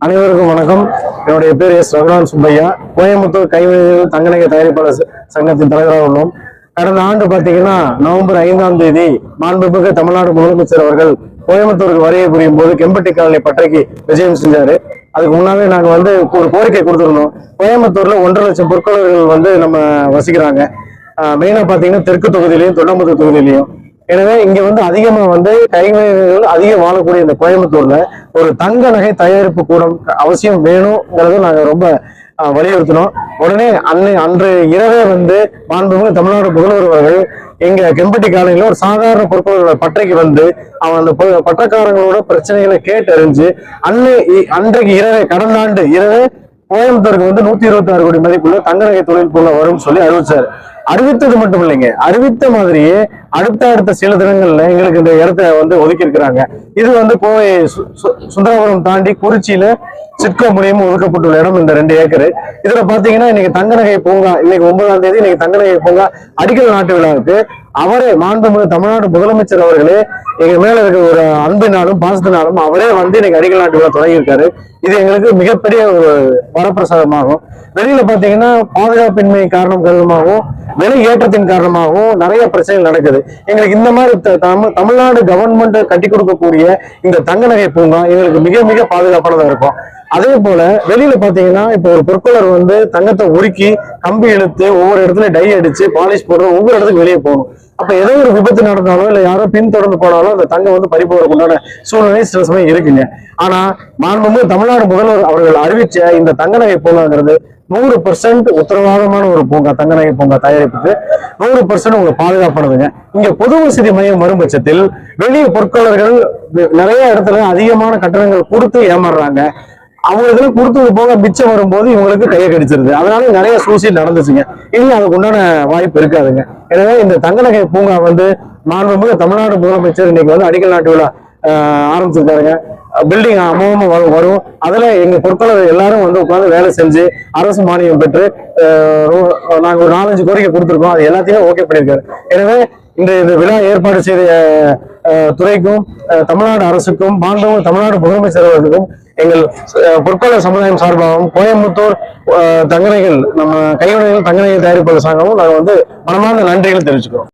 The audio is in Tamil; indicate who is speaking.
Speaker 1: அனைவருக்கும் வணக்கம். என்னுடைய பேர் எஸ். ரகுநாத் சுப்பையா. கோயம்புத்தூர் கைவினைகள் தங்கநகை தயாரிப்பாளர் சங்கத்தின் தலைவராக உள்ளோம். கடந்த ஆண்டு பார்த்தீங்கன்னா நவம்பர் 5ஆம் தேதி மாண்புமிகு தமிழ்நாடு முதலமைச்சர் அவர்கள் கோயம்புத்தூருக்கு வருகை புரியும் போது கெம்பட்டி காலனி பட்டறைக்கு விஜயம் செஞ்சாரு. அதுக்கு முன்னாலே நாங்கள் ஒரு கோரிக்கை கொடுத்துருந்தோம். கோயம்புத்தூர்ல 1.5 லட்சம் பொற்கொள்ளர்கள் நம்ம வசிக்கிறாங்க. மெயினா பார்த்தீங்கன்னா தெற்கு தொகுதியிலையும் தொண்டமுத்தூர் தொகுதியிலையும். எனவே இங்க அதிகமா கைவினைகள் அதிகம் வாழக்கூடிய இந்த கோயம்புத்தூர்ல ஒரு தங்க நகை தயாரிப்பு கூடம் அவசியம் வேணுங்கிறத நாங்க ரொம்ப வலியுறுத்தினோம். உடனே அன்று இரவே மாண்புமிகு தமிழ்நாடு முதல்வர் அவர்கள் எங்க கெம்பட்டி காலனியில ஒரு சாதாரண பொறுப்பாளர் பட்டறைக்கு அவன் அந்த பட்டக்காரங்களோட பிரச்சனைகளை கேட்டறிஞ்சு அன்றைக்கு இரவே கடந்த ஆண்டு இரவே கோயம்புத்தூருக்கு 126 கோடி மதிப்புள்ள தங்க நகை தொழில் பூங்கா வரும் சொல்லி அறிவிச்சாரு. அறிவித்தது மட்டும் இல்லைங்க, அறிவித்த மாதிரியே அடுத்த சில தினங்கள்ல எங்களுக்கு இந்த இடத்த ஒதுக்கி இருக்கிறாங்க. இது கோவை சுந்தரபுரம் தாண்டி குறிச்சியில சிட்கோ மூலியமா ஒதுக்கப்பட்டுள்ள இடம் இந்த 2 ஏக்கர். இதுல பாத்தீங்கன்னா இன்னைக்கு தங்க நகை பூங்கா, இன்னைக்கு 9ஆம் தேதி இன்னைக்கு தங்க நகை பூங்கா அடிக்கல் நாட்டு விழாவுக்கு அவரே மாண்புமிகு தமிழ்நாடு முதலமைச்சர் அவர்களே எங்க மேல இருக்க ஒரு அன்பினாலும் பாசத்தினாலும் அவரே இன்னைக்கு அடிக்கல் நாட்டு விழா தொடங்கியிருக்காரு. இது எங்களுக்கு மிகப்பெரிய ஒரு வரப்பிரசாதமாகும். வெளியில பாத்தீங்கன்னா பாதுகாப்பின்மை காரணமாகவும் விலை ஏற்றத்தின் காரணமாகவும் நிறைய பிரச்சனைகள் நடக்குது. எங்களுக்கு இந்த மாதிரி தமிழ்நாடு கவர்மெண்ட் கட்டி கொடுக்கக்கூடிய இந்த தங்க நகை பூங்கா எங்களுக்கு மிக மிக பாதுகாப்பானதா இருக்கும். அதே போல வெளியில பாத்தீங்கன்னா இப்போ ஒரு பொற்கொள்ளர் தங்கத்தை உருக்கி கம்பி இழுத்து ஒவ்வொரு இடத்துல டை அடிச்சு பாலிஷ் போடுற ஒவ்வொரு இடத்துக்கு வெளியே போகணும். அப்ப ஏதோ ஒரு விபத்து நடந்தாலும் இல்ல யாரோ பின்தொடர்ந்து போனாலும் அந்த தங்கம் பறிப்பதற்கு உண்டான சூழ்நிலை சில சமயம் இருக்குங்க. ஆனா மாண்புமிகு தமிழ்நாடு முதல்வர் அவர்கள் அறிவிச்ச இந்த தங்க நகை பூங்காங்கிறது 100% உத்தரவாதமான ஒரு பூங்கா. தங்க நகை பூங்கா தயாரிப்புக்கு 100% உங்களுக்கு பாதுகாப்பானதுங்க. இங்க பொது வசதி மையம் வரும் பட்சத்தில் வெளிய பொற்கொள்ளர்கள் நிறைய இடத்துல அதிகமான கட்டணங்கள் கொடுத்து ஏமாறுறாங்க. அவங்க இதெல்லாம் கொடுத்தது போக மிச்சம் வரும்போது இவங்களுக்கு கையை கடிச்சிருது. அதனால நிறைய சூழ்ச்சி நடந்துச்சுங்க. இனி அதுக்கு உண்டான வாய்ப்பு இருக்காதுங்க. எனவே இந்த தங்க நகை பூங்கா மாண்புமிகு தமிழ்நாடு முதலமைச்சர் இன்னைக்கு அடிக்கல் நாட்டு விழா ஆரம்பிச்சிருக்காருங்க. பில்டிங் அமோகமா வரும். அதுல எங்க பொற்கொள்ளர் எல்லாரும் உட்காந்து வேலை செஞ்சு அரசு மானியம் பெற்று நாங்க ஒரு 4-5 கோரிக்கை கொடுத்துருக்கோம். அது எல்லாத்தையுமே ஓகே பண்ணியிருக்காரு. எனவே இந்த விழா ஏற்பாடு செய்த துறைக்கும் தமிழ்நாடு அரசுக்கும் மாண்புமிகு தமிழ்நாடு முதலமைச்சர் அவர்களுக்கும் எங்கள் பொற்கொள்ளர் சமுதாயம் சார்பாகவும் கோயம்புத்தூர் தங்கநகைகள் நம்ம கைவினைகள் தங்கநகை தயாரிப்பாளர் சங்கமும் நாங்கள் மனமார்ந்த நன்றிகளை தெரிவிச்சுக்கிறோம்.